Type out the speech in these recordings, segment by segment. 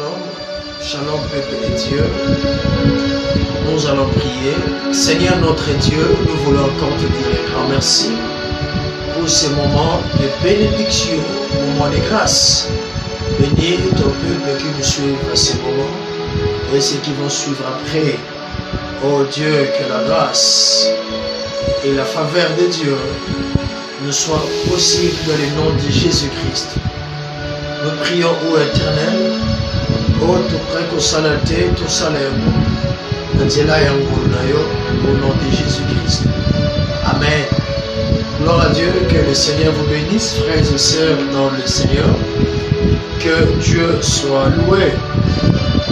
Shalom, Shalom peuple de Dieu. Nous allons prier. Seigneur notre Dieu, nous voulons encore te dire un grand merci pour ce moment de bénédiction, moment de grâce. Bénis ton peuple qui nous suit à ce moment et ceux qui vont suivre après. Oh Dieu, que la grâce et la faveur de Dieu nous soient possibles dans le nom de Jésus-Christ. Nous prions au Éternel, ô tout près qu'au salaté, tout salem, au nom de Jésus-Christ. Amen. Gloire à Dieu, que le Seigneur vous bénisse, frères et sœurs dans le Seigneur. Que Dieu soit loué.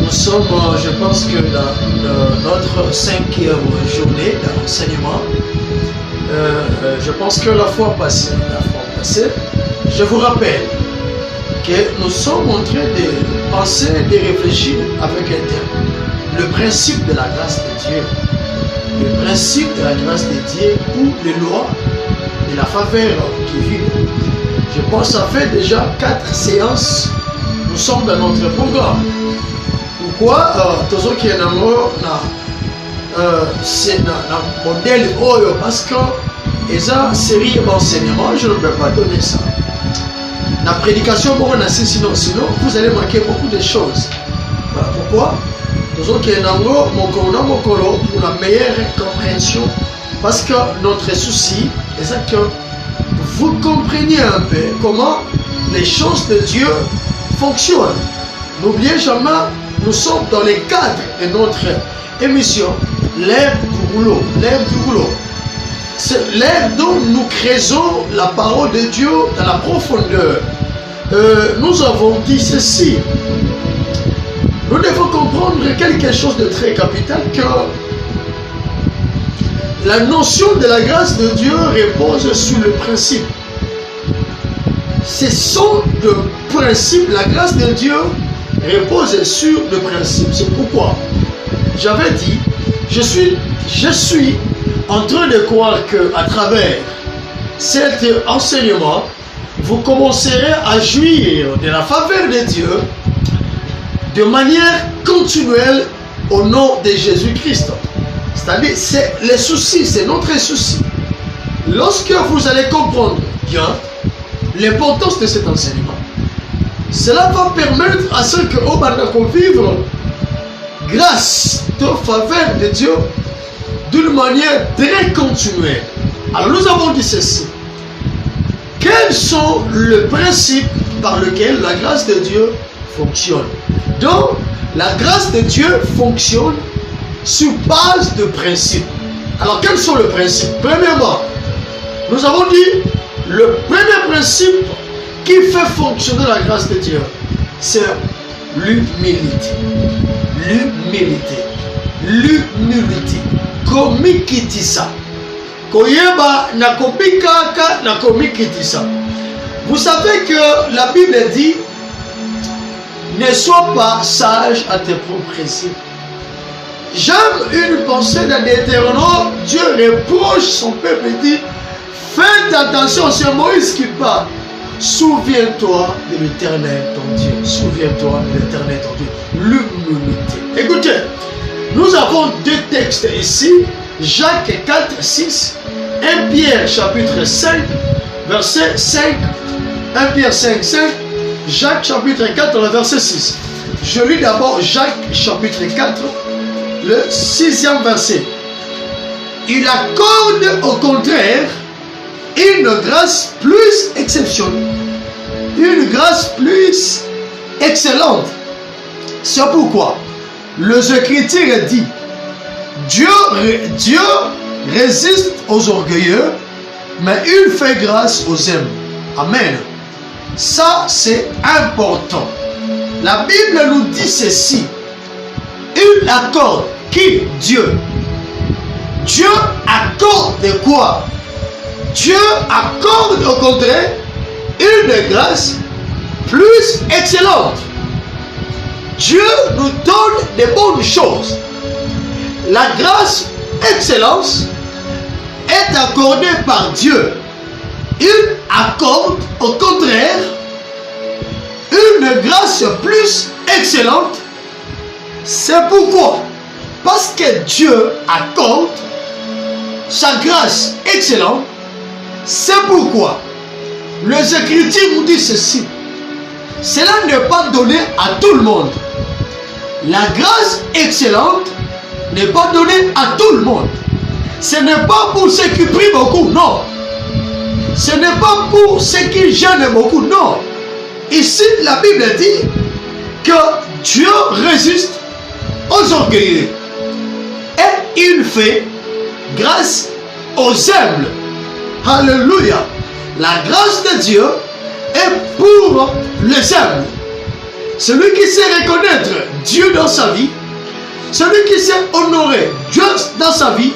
Nous sommes, je pense que dans notre 5e journée d'enseignement, je pense que la fois passée, je vous rappelle que nous sommes en train de penser, de réfléchir avec un terme. Le principe de la grâce de Dieu. Le principe de la grâce de Dieu ou les lois de la faveur qui vivent. Je pense que ça fait déjà 4 séances. Nous sommes dans notre programme. Pourquoi tous ceux qui sont c'est un modèle oyo parce que ils ont une série d'enseignements, je ne peux pas donner ça. La prédication, sinon vous allez manquer beaucoup de choses. Voilà pourquoi tous ceux qui sont pour la meilleure compréhension, parce que notre souci est que vous compreniez un peu comment les choses de Dieu fonctionnent. N'oubliez jamais, nous sommes dans le cadre de notre émission, l'ère du boulot. C'est l'ère dont nous créons la parole de Dieu dans la profondeur. Nous avons dit ceci. Nous devons comprendre quelque chose de très capital, que la notion de la grâce de Dieu repose sur le principe. Ce sont de principes, la grâce de Dieu repose sur le principe. C'est pourquoi j'avais dit, je suis en train de croire qu'à travers cet enseignement, vous commencerez à jouir de la faveur de Dieu de manière continuelle au nom de Jésus-Christ. C'est-à-dire, c'est le souci, c'est notre souci. Lorsque vous allez comprendre bien l'importance de cet enseignement, cela va permettre à ceux qui vont vivre grâce de faveur de Dieu d'une manière très continuelle. Alors nous avons dit ceci. Quels sont les principes par lesquels la grâce de Dieu fonctionne? Donc, la grâce de Dieu fonctionne sur base de principes. Alors, quels sont les principes? Premièrement, nous avons dit, le premier principe qui fait fonctionner la grâce de Dieu, c'est l'humilité. L'humilité. Komikitisa. Koyeba na komikaka na komikitisa. Vous savez que la Bible dit, ne sois pas sage à tes propres yeux. J'aime une pensée dans Deutéronome, Dieu reproche son peuple et dit, faites attention, c'est Moïse qui parle. Souviens-toi de l'Éternel ton Dieu. Souviens-toi de l'Éternel ton Dieu. L'humilité. Écoutez, nous avons 2 textes ici. Jacques 4, 6. 1 Pierre chapitre 5, verset 5. 1 Pierre 5, 5. Jacques chapitre 4, verset 6. Je lis d'abord Jacques chapitre 4, le 6e verset. Il accorde au contraire une grâce plus exceptionnelle, une grâce plus excellente. C'est pourquoi les Écritures dit, Dieu résiste aux orgueilleux, mais il fait grâce aux humbles. Amen. Ça, c'est important. La Bible nous dit ceci. Il accorde qui? Dieu. Dieu accorde quoi? Dieu accorde au contraire une grâce plus excellente. Dieu nous donne des bonnes choses. La grâce excellence est accordée par Dieu. Il accorde au contraire une grâce plus excellente. C'est pourquoi, parce que Dieu accorde sa grâce excellente, c'est pourquoi les Écritures nous disent ceci. Cela n'est pas donné à tout le monde. La grâce excellente n'est pas donnée à tout le monde. Ce n'est pas pour ceux qui prient beaucoup, non. Ce n'est pas pour ceux qui jeûnent beaucoup, non. Ici, la Bible dit que Dieu résiste aux orgueilleux et il fait grâce aux humbles. Alléluia. La grâce de Dieu est pour les humbles. Celui qui sait reconnaître Dieu dans sa vie, celui qui sait honorer Dieu dans sa vie,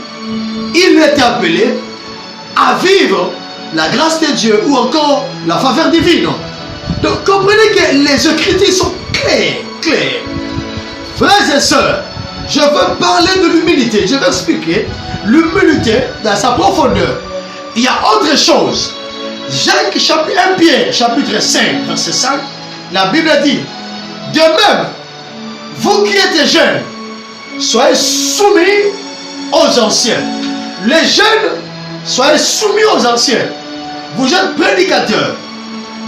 il est appelé à vivre la grâce de Dieu ou encore la faveur divine. Donc comprenez que les Écritures sont claires. Frères et sœurs, je veux parler de l'humilité. Je vais expliquer l'humilité dans sa profondeur. Il y a autre chose. Jacques chapitre 1 Pierre chapitre 5 verset 5, la Bible dit: de même, vous qui êtes jeunes, soyez soumis aux anciens. Les jeunes, soyez soumis aux anciens. Vous êtes prédicateurs,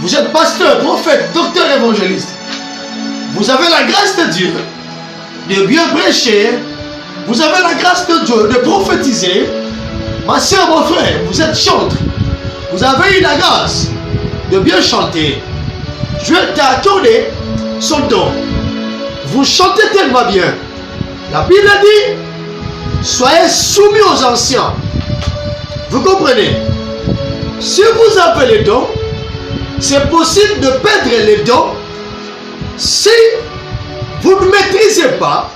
vous êtes pasteur, prophète, docteur, évangéliste. Vous avez la grâce de Dieu de bien prêcher. Vous avez la grâce de Dieu de prophétiser. Ma soeur, mon frère, vous êtes chantre. Vous avez eu la grâce de bien chanter. Dieu t'a accordé son don. Vous chantez tellement bien. La Bible dit: soyez soumis aux anciens. Vous comprenez? Si vous avez les dons, c'est possible de perdre les dons si vous ne maîtrisez pas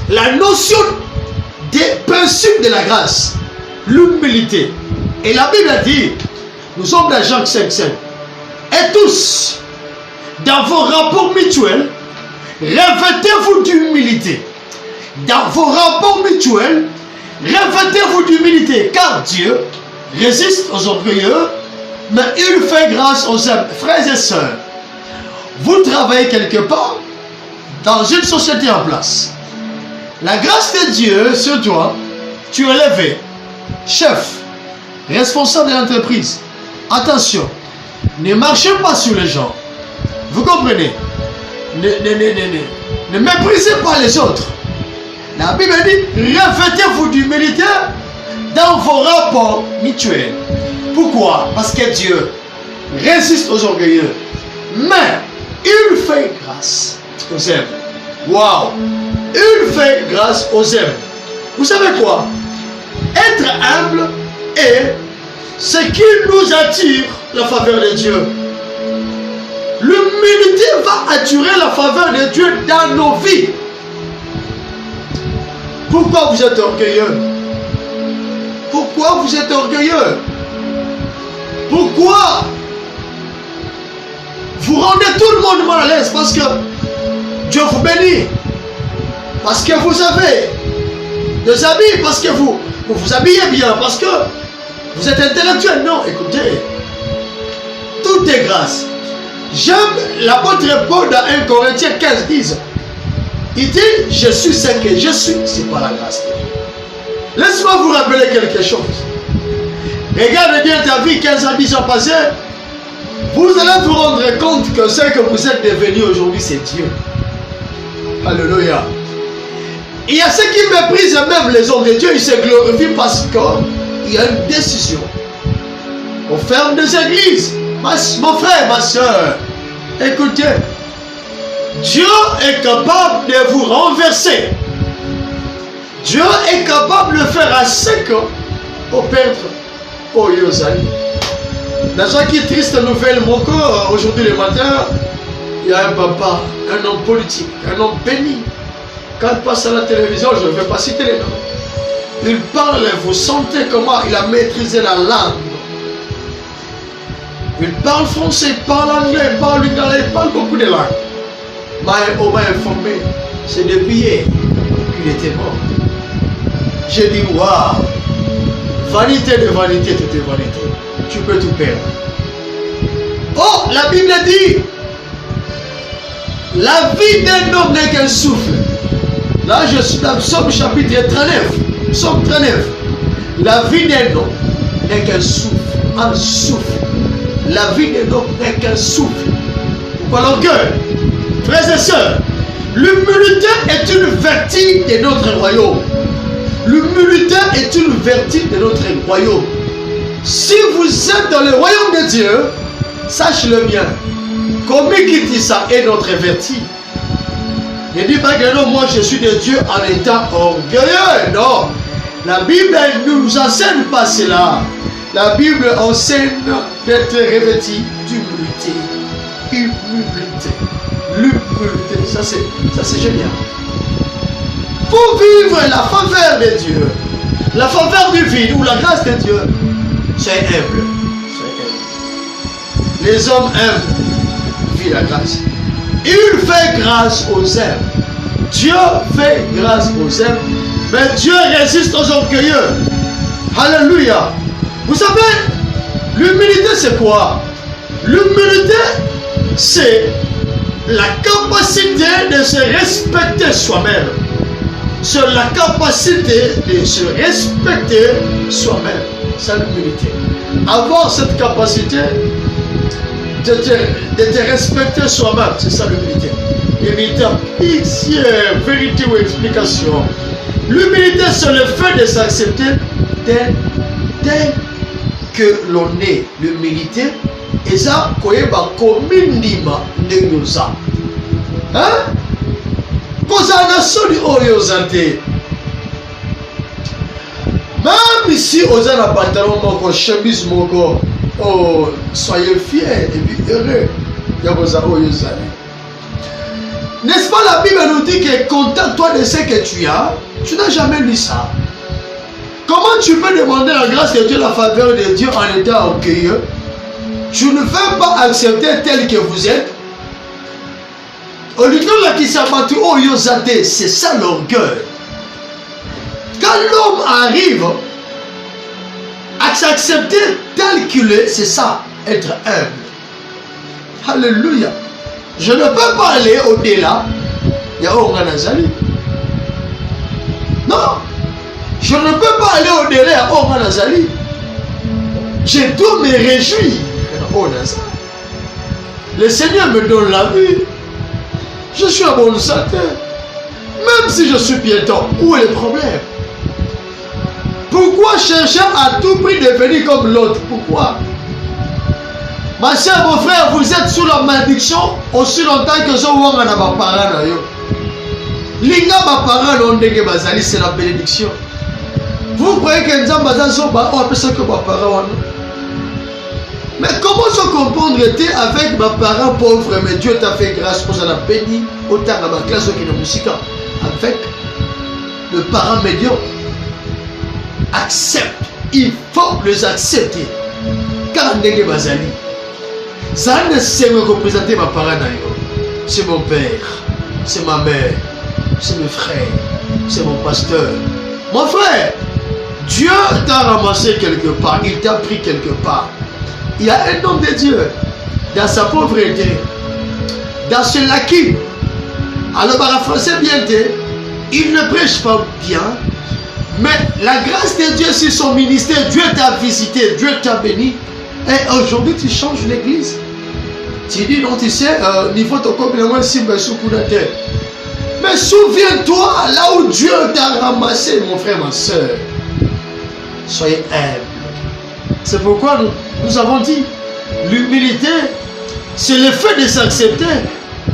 la notion des principes de la grâce, l'humilité. Et la Bible dit, nous sommes dans Jacques 5:5, et tous, dans vos rapports mutuels, revêtez-vous d'humilité. Dans vos rapports mutuels, revêtez-vous d'humilité, car Dieu résiste aux orgueilleux, mais il fait grâce aux humbles. Frères et sœurs, vous travaillez quelque part dans une société en place. La grâce de Dieu sur toi, tu es élevé, chef, responsable de l'entreprise. Attention, ne marchez pas sur les gens. Vous comprenez? Ne méprisez pas les autres. La Bible dit: revêtez-vous d'humilité dans vos rapports mutuels. Pourquoi? Parce que Dieu résiste aux orgueilleux, mais il fait grâce aux humbles. Waouh! Il fait grâce aux humbles. Vous savez quoi? Être humble est ce qui nous attire la faveur de Dieu. L'humilité va attirer la faveur de Dieu dans nos vies. Pourquoi vous êtes orgueilleux? Pourquoi vous êtes orgueilleux? Pourquoi vous rendez tout le monde mal à l'aise? Parce que Dieu vous bénit. Parce que vous avez des habits. Parce que vous vous habillez bien. Parce que vous êtes intellectuel. Non, écoutez. Tout est grâce. J'aime l'apôtre Paul dans 1 Corinthiens 15:10. Il dit: je suis ce que je suis. C'est pas la grâce de Dieu. Laisse-moi vous rappeler quelque chose. Regarde bien ta vie 15 ans, 10 ans passés. Vous allez vous rendre compte que ce que vous êtes devenu aujourd'hui, c'est Dieu. Alléluia. Il y a ceux qui méprisent même les hommes de Dieu. Ils se glorifient parce qu'il y a une décision. On ferme des églises. Mon frère, ma soeur, écoutez. Dieu est capable de vous renverser. Dieu est capable de faire à ce que au perdre. Oh Yosali. Dans une triste nouvelle, mon corps, aujourd'hui le matin, il y a un papa, un homme politique, un homme béni. Quand il passe à la télévision, je ne vais pas citer les noms. Il parle, vous sentez comment il a maîtrisé la langue. Il parle français, il parle anglais, il parle lingala, il parle beaucoup de langues. On m'a informé, c'est depuis hier qu'il était mort. J'ai dit, waouh, vanité de vanité, tout est vanité. Tu peux tout perdre. Oh, la Bible dit, La vie d'un homme n'est qu'un souffle. Là, je suis dans Psaume chapitre 39. Psaume 39. La vie d'un homme n'est qu'un souffle. Un souffle. La vie d'un homme n'est qu'un souffle. Voilà que, frères et sœurs, l'humilité est une vertu de notre royaume. L'humilité est une vertu de notre royaume. Si vous êtes dans le royaume de Dieu, sachez-le bien. Comme qui dit ça est notre vertu. Ne dis pas que non, moi je suis de Dieu en étant orgueilleux. Non. La Bible ne nous enseigne pas cela. La Bible enseigne d'être revêtu d'humilité. Humilité. L'humilité. Ça c'est génial. Pour vivre la faveur de Dieu, la faveur divine ou la grâce de Dieu, c'est humble. Les hommes humbles vivent la grâce. Il fait grâce aux humbles. Dieu fait grâce aux humbles, mais Dieu résiste aux orgueilleux. Alléluia. Vous savez, l'humilité c'est quoi? L'humilité c'est la capacité de se respecter soi-même. C'est la capacité de se respecter soi-même. C'est l'humilité. Avoir cette capacité de te respecter soi-même, c'est ça l'humilité. L'humilité, pitié, vérité ou explication. L'humilité, c'est le fait de s'accepter tel que l'on est. L'humilité, et ça, koyeba komindima ndenyoza. Hein? Kozana soli oyozante. Même si on a un pantalon moko, chemise moko, oh, soyez fiers et puis heureux. N'est-ce pas, la Bible nous dit que contente-toi de ce que tu as. Tu n'as jamais lu ça. Comment tu peux demander la grâce de Dieu, la faveur de Dieu en étant orgueilleux? Tu ne veux pas accepter tel que vous êtes. C'est ça l'orgueil. Quand l'homme arrive à s'accepter tel qu'il est, c'est ça, être humble. Alléluia. Je ne peux pas aller au-delà. Il y a Nazali. Non. Je ne peux pas aller au-delà à Nazali. Je dois me réjouir. Le Seigneur me donne la vie. Je suis en bonne santé. Même si je suis piéton, où est le problème? Pourquoi chercher à tout prix de devenir comme l'autre? Pourquoi? Ma soeur, mon frère, vous êtes sous la malédiction aussi longtemps que je vois ma parole. Linga ma parole, c'est la bénédiction. Vous croyez que nous avons ça que ma parole? Mais comment se comprendre-t-il avec ma parent pauvre, mais Dieu t'a fait grâce pour ça la béni, autant à ma classe qui est musique, avec le parent médiocre? Accepte, il faut les accepter. Car Ndenge Bazali, ça ne sait me représenter ma parent. C'est mon père, c'est ma mère, c'est mes frères, c'est mon pasteur. Mon frère, Dieu t'a ramassé quelque part, il t'a pris quelque part. Il y a un homme de Dieu dans sa pauvreté, dans ce laquis. Alors, paraphrasé bien, il ne prêche pas bien, mais la grâce de Dieu sur son ministère, Dieu t'a visité, Dieu t'a béni. Et aujourd'hui, tu changes l'église. Tu dis, non, tu sais, niveau de complètement simple, mais souviens-toi là où Dieu t'a ramassé, mon frère, ma soeur. Soyez humble. C'est pourquoi nous avons dit, l'humilité, c'est le fait de s'accepter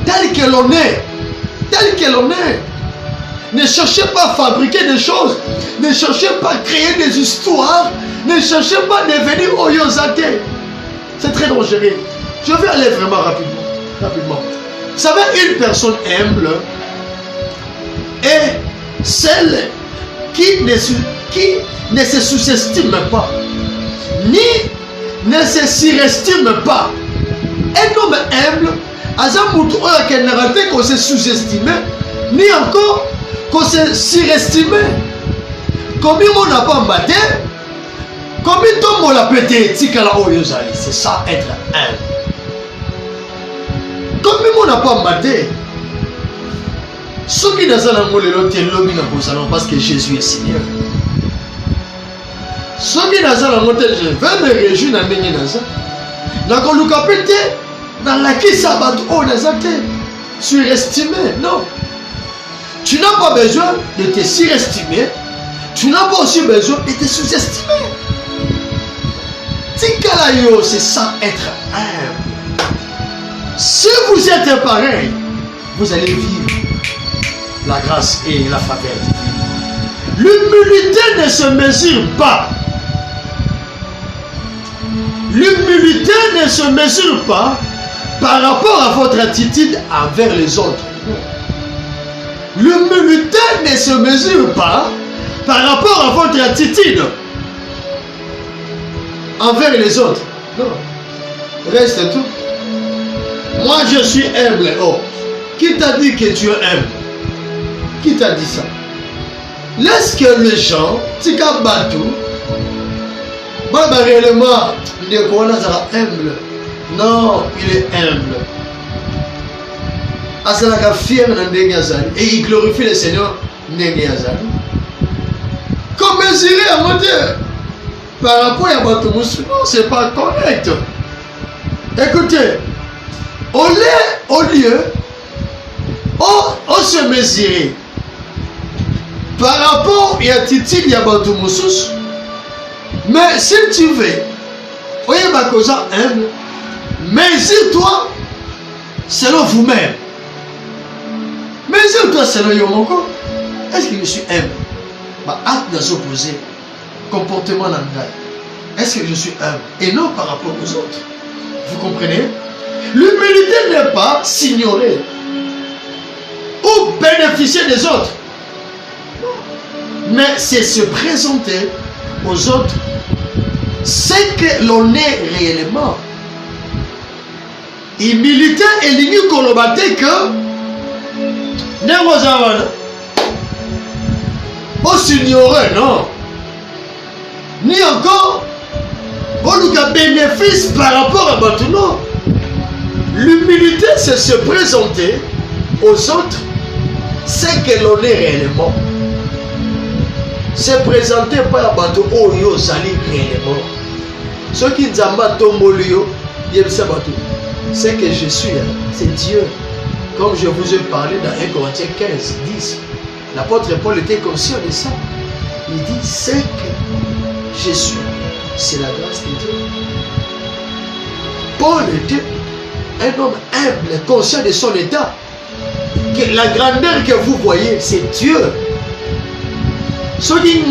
tel que l'on est. Tel que l'on est. Ne cherchez pas à fabriquer des choses. Ne cherchez pas à créer des histoires. Ne cherchez pas à devenir oyozate. C'est très dangereux. Je vais aller vraiment rapidement. Vous savez, une personne humble est celle qui ne se sous-estime pas, ni ne se surestime pas. Un homme humble, qu'on se sous-estime, ni encore qu'on se surestime. Combien on n'a pas maté, combien on l'a pété, c'est ça être humble. Combien on n'a pas maté, Ce qui dans la molelo te lobi na bosalon parce que Jésus est Seigneur. Ce qui dans la montée, je vais me réjouir dans les naza. Na koluka pete na la qui sabat o nazate. Surestimé, non. Tu n'as pas besoin de te surestimer. Tu n'as pas aussi besoin de te sous-estimer. Tikalayo, c'est ça être humble. Si vous êtes pareil, vous allez vivre la grâce et la faveur divine. L'humilité ne se mesure pas. L'humilité ne se mesure pas par rapport à votre attitude envers les autres. L'humilité ne se mesure pas par rapport à votre attitude envers les autres. Non. Reste tout. Moi je suis humble. Oh. Qui t'a dit que tu es humble? Qui t'a dit ça? Laisse que les gens, tika batou, réellement, il est humble. Non, il est humble. Asalaka fier et il glorifie le Seigneur. Comme mesurer à mon Dieu par rapport à votre mousse, non, c'est pas correct. Écoutez, au lieu, on se mesurer par rapport à l'attitude de votre mousse, mais si tu veux, voyez ma cause humble, mesure-toi selon vous-même. Mesure-toi selon Yomoko. Est-ce que je suis humble? Acte de s'opposer. Comportement d'anglais. Est-ce que je suis humble? Et non par rapport aux autres. Vous comprenez? L'humilité n'est pas s'ignorer ou bénéficier des autres. Mais c'est se présenter aux autres ce que l'on est réellement. Humilité et l'ignorance kolobate que on s'ignorait, non. Ni encore on a bénéfice par rapport à Batuno. L'humilité, c'est se présenter aux autres ce que l'on est réellement. Se présenter par Batu Oyo Zali réellement. Ceux qui disent Tombolio, c'est que je suis, c'est Dieu. Comme je vous ai parlé dans 1 Corinthiens 15, 10, l'apôtre Paul était conscient de ça. Il dit, c'est que je suis, c'est la grâce de Dieu. Paul était un homme humble, conscient de son état. Que la grandeur que vous voyez, c'est Dieu. Ce qui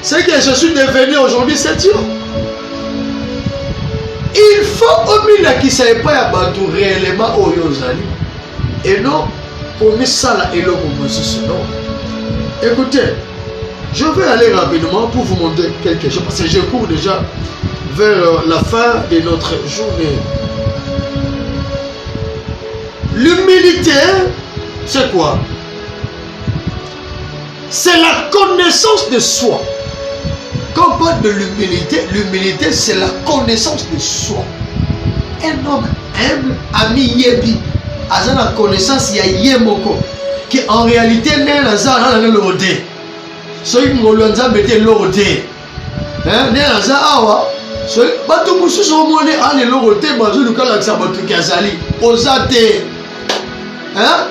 c'est que je suis devenu aujourd'hui, c'est Dieu. Il faut au milieu qui ne savait pas abattre réellement au Yozali. Et non, au Missala et le non. Écoutez, je vais aller rapidement pour vous montrer quelque chose, parce que je cours déjà vers la fin de notre journée. L'humilité, c'est quoi? C'est la connaissance de soi. Quand on parle de l'humilité, l'humilité c'est la connaissance de soi. Un homme humble, ami Yebi, a la connaissance ya Yemoko, qui en réalité n'est la zara dans l'ordre. Ceux qui m'ont dit l'ordre. N'est la zara, ceux qui m'ont dit l'ordre, Kazali. Osate,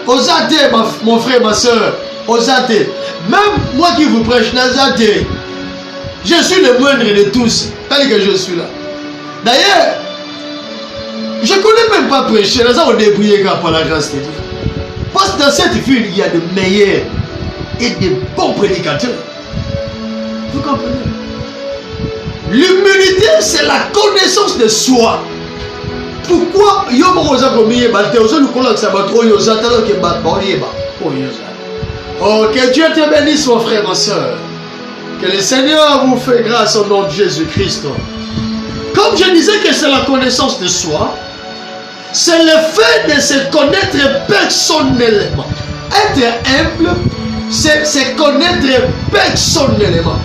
osate, mon frère, ma soeur, osate. Même moi qui vous prêche, Nazate. Je suis le moindre de tous, tel que je suis là. D'ailleurs, je ne connais même pas prêcher, là, ça on débrouille par la grâce de Dieu. Parce que dans cette ville, il y a de meilleurs et de bons prédicateurs. Vous comprenez? L'humilité, c'est la connaissance de soi. Pourquoi oh, que Dieu te bénisse, mon frère, ma soeur. Que le Seigneur vous fait grâce au nom de Jésus-Christ. Comme je disais que c'est la connaissance de soi, c'est le fait de se connaître personnellement. Être humble, c'est se connaître personnellement.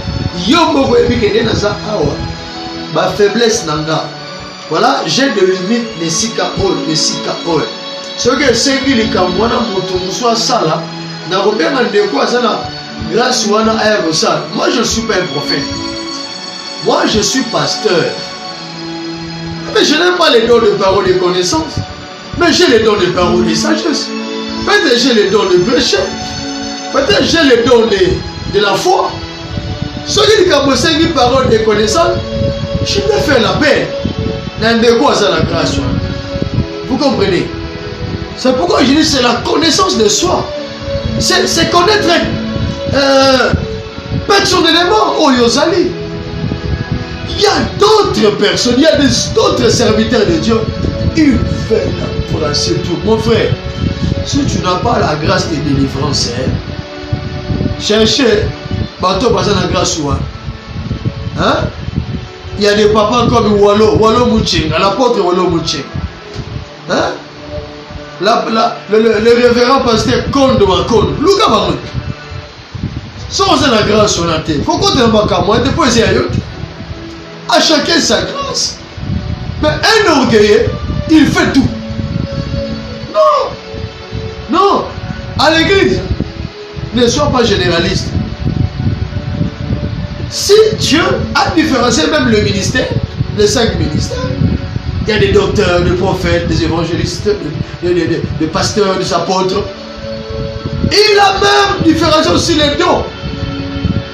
Ma faiblesse nanga. Voilà, j'ai de limite de sika ol. Ce que c'est qui les Kamwana Motomuswa Sala, n'a pas de quoi ça là, grâce à ça. Moi je ne suis pas un prophète. Moi je suis pasteur. Mais je n'ai pas les dons de parole et de connaissance. Mais j'ai les dons de parole et de sagesse. Peut-être j'ai les dons de péché. Peut-être j'ai les dons de la foi. Ce qui est une parole de connaissance, je vais faire la paix. Dans de quoi ça la grâce. Vous comprenez? C'est pourquoi je dis c'est la connaissance de soi. C'est connaître personnellement Oyozali. Il y a d'autres personnes, il y a d'autres serviteurs de Dieu. Ils veulent embrasser tout. Mon frère, si tu n'as pas la grâce de délivrance, cherchez, bateau basé la grâce. Hein? Il y a des papas comme Wallo Mouching, l'apôtre Wallo Mouching. Hein? Le révérend pasteur Kondo Wakondo. Luka Bamout. Sans la grâce sur la terre. Faut qu'on te l'embarque à moi, déposer à eux. À chacun sa grâce. Mais un orgueilleux, il fait tout. Non. Non. À l'église, ne sois pas généraliste. Si Dieu a différencié même le ministère, les 5 ministères, il y a des docteurs, des prophètes, des évangélistes, des pasteurs, des apôtres. Il a même différencié aussi les dons.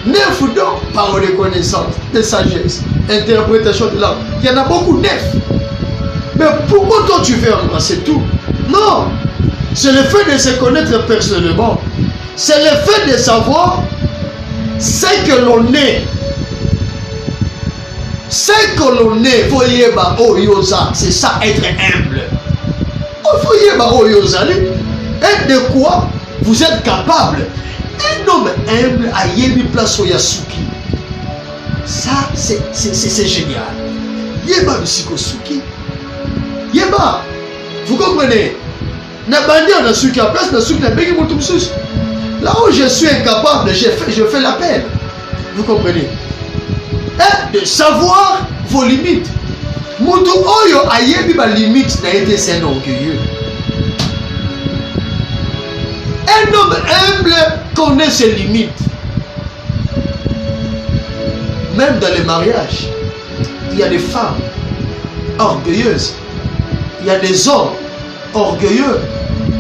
9 dons, parole de connaissance, de sagesse, interprétation de l'âme. Il y en a beaucoup, 9. Mais pourquoi toi tu veux embrasser tout? Non. C'est le fait de se connaître personnellement. C'est le fait de savoir ce que l'on est. Ce que l'on est, voyez, c'est ça être humble. Voyez, et de quoi vous êtes capable? Un homme humble a Yébi place au Yasuki. Ça, c'est génial. Yéba Msikosuki. Yéba, vous comprenez? Nabandi a Nasuki à place, Nasuki n'a pas eu mon tout. Là où je suis incapable, je fais l'appel. Vous comprenez? Et de savoir vos limites. Moutou Oyo a Yébi ma limite n'a été c'est un orgueilleux. Un homme humble connaît ses limites. Même dans les mariages, il y a des femmes orgueilleuses. Il y a des hommes orgueilleux.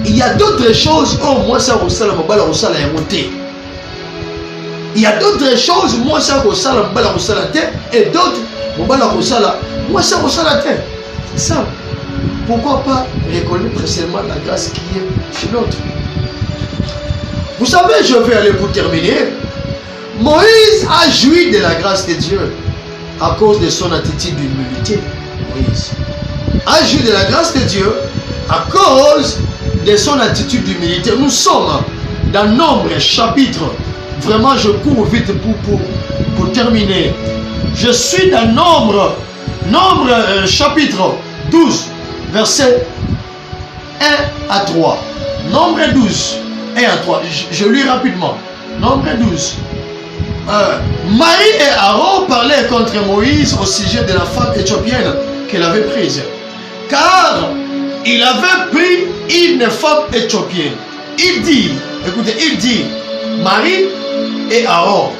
Il y a d'autres choses. Oh, moi, ça ressemble à monter. Il y a d'autres choses. Moi, ça ressemble à la terre. Et d'autres, moi, ça ressemble à la terre. C'est ça. Pourquoi pas reconnaître seulement la grâce qui est chez l'autre? Vous savez, je vais aller pour terminer. Moïse a joui de la grâce de Dieu à cause de son attitude d'humilité. Moïse a joui de la grâce de Dieu à cause de son attitude d'humilité. Nous sommes dans Nombre chapitre. Vraiment, je cours vite pour terminer. Je suis dans Nombre chapitre 12, versets 1 à 3. Nombre 12. 1 à 3, je lis rapidement. Nombre 12. Marie et Aaron parlaient contre Moïse au sujet de la femme éthiopienne qu'elle avait prise. Car il avait pris une femme éthiopienne. Il dit, écoutez, Marie et Aaron.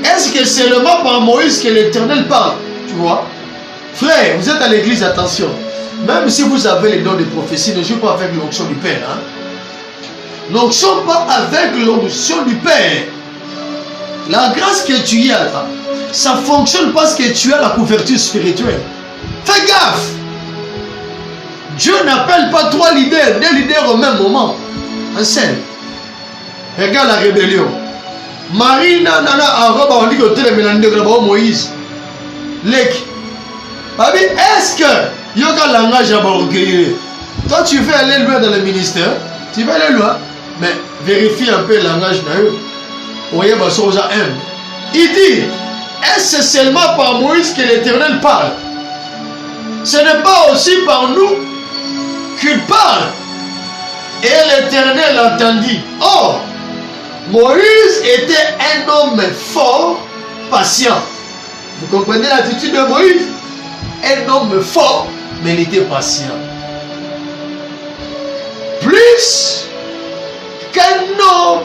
Est-ce que c'est seulement par Moïse que l'Éternel parle? Tu vois? Frère, vous êtes à l'église, attention. Même si vous avez les dons de prophétie, ne jouez pas avec l'onction du Père. Hein? N'onction pas avec l'onction du Père. La grâce que tu as là, ça fonctionne parce que tu as la couverture spirituelle. Fais gaffe. Dieu n'appelle pas 3 leaders, 2 leaders au même moment. Un seul. Regarde la rébellion. Marie, Aaron, on dit que tu es Moïse. Lek. Est-ce que il y a un langage à orgueilleux? Toi, tu veux aller loin dans le ministère. Tu vas aller loin. Mais vérifie un peu le langage d'ailleurs. Il dit, est-ce seulement par Moïse que l'Éternel parle? Ce n'est pas aussi par nous qu'il parle. Et l'Éternel entendit. Oh, Moïse était un homme fort, patient. Vous comprenez l'attitude de Moïse? Un homme fort, mais il était patient. plus qu'un homme.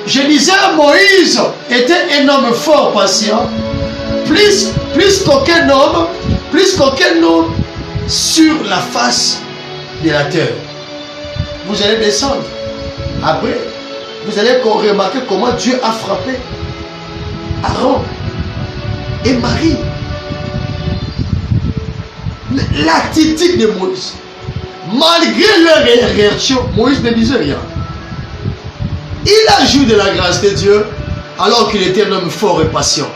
Je disais, Moïse était un homme fort, patient, plus qu'aucun homme sur la face de la terre. Vous allez descendre. Après, vous allez remarquer comment Dieu a frappé Aaron et Marie. L'attitude de Moïse, malgré leur réaction, Moïse ne disait rien. Il a joué de la grâce de Dieu alors qu'il était un homme fort et patient.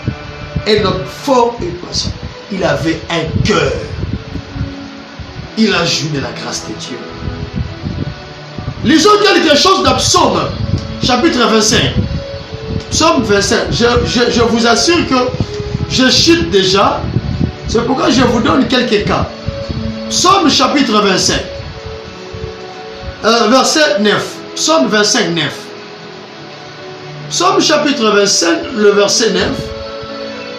Un homme fort et patient. Il avait un cœur. Il a joué de la grâce de Dieu. Lisons quelque chose dans Psaume, chapitre 25. Psaume 25. Je vous assure que je chute déjà. C'est pourquoi je vous donne quelques cas. Psaume chapitre 25. Verset 9. Psaume 25, 9. Psaume chapitre 25, le verset 9.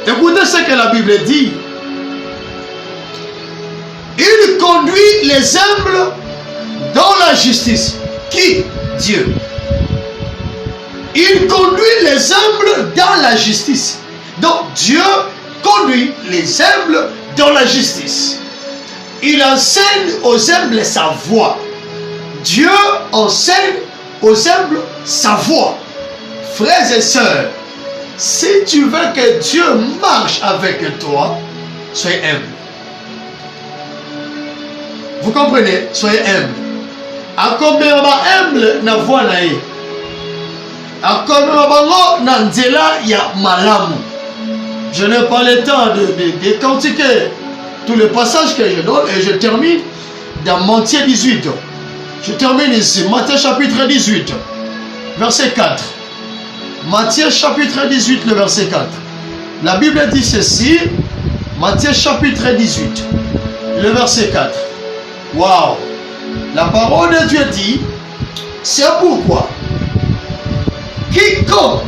Écoutez ce que la Bible dit. Il conduit les humbles dans la justice. Qui? Dieu. Il conduit les humbles dans la justice. Donc Dieu conduit les humbles dans la justice. Il enseigne aux humbles sa voie. Dieu enseigne aux humbles sa voie. Frères et sœurs, si tu veux que Dieu marche avec toi, soyez humble. Vous comprenez? Soyez humble. A combien humble na voix nae? A combien na nzela ya malamu? Je n'ai pas le temps de décortiquer tous les passages que je donne et je termine dans Matthieu 18. Je termine ici, Matthieu chapitre 18, verset 4. Matthieu chapitre 18, le verset 4. La Bible dit ceci, Matthieu chapitre 18, le verset 4. Waouh! La parole de Dieu dit, c'est pourquoi quiconque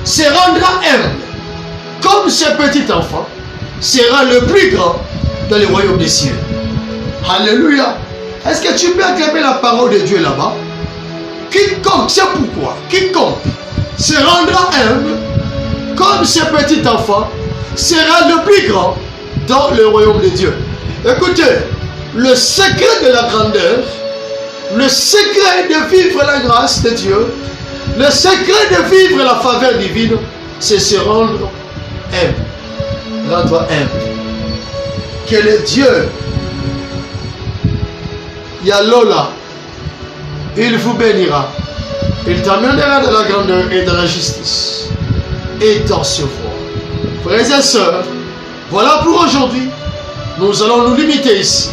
se rendra humble comme ce petit enfant sera le plus grand dans le royaume des cieux. Alléluia. Est-ce que tu peux acclamer la parole de Dieu là-bas? Quiconque, c'est pourquoi quiconque se rendra humble comme ce petit enfant sera le plus grand dans le royaume de Dieu. Écoutez, le secret de la grandeur, le secret de vivre la grâce de Dieu, le secret de vivre la faveur divine, c'est se rendre humble. Rends-toi humble. Que le Dieu Yalola, il vous bénira. Il t'amènera dans la grandeur et dans la justice. Et dans ce voie. Frères et sœurs, voilà pour aujourd'hui. Nous allons nous limiter ici.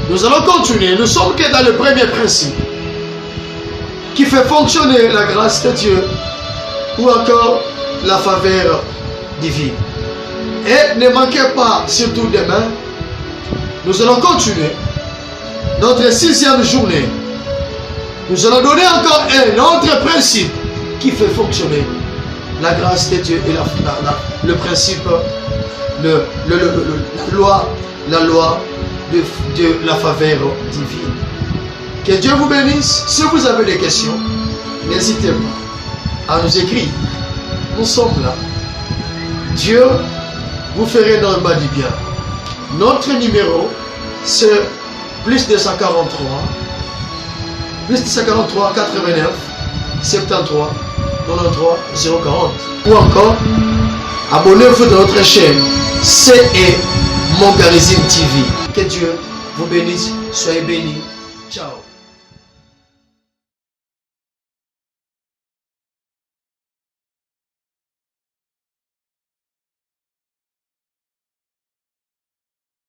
Nous allons continuer. Nous sommes que dans le premier principe qui fait fonctionner la grâce de Dieu ou encore la faveur divine. Et ne manquez pas, surtout demain, nous allons continuer notre 6e journée. Nous allons donner encore un autre principe qui fait fonctionner la grâce de Dieu et le principe, la loi de la faveur divine. Que Dieu vous bénisse. Si vous avez des questions, n'hésitez pas à nous écrire. Nous sommes là. Dieu vous ferait énormément du bien. Notre numéro, c'est plus 243 89 73 93 040. Ou encore, abonnez-vous à notre chaîne C.E. Mon Charisme TV. Que Dieu vous bénisse. Soyez bénis. Ciao.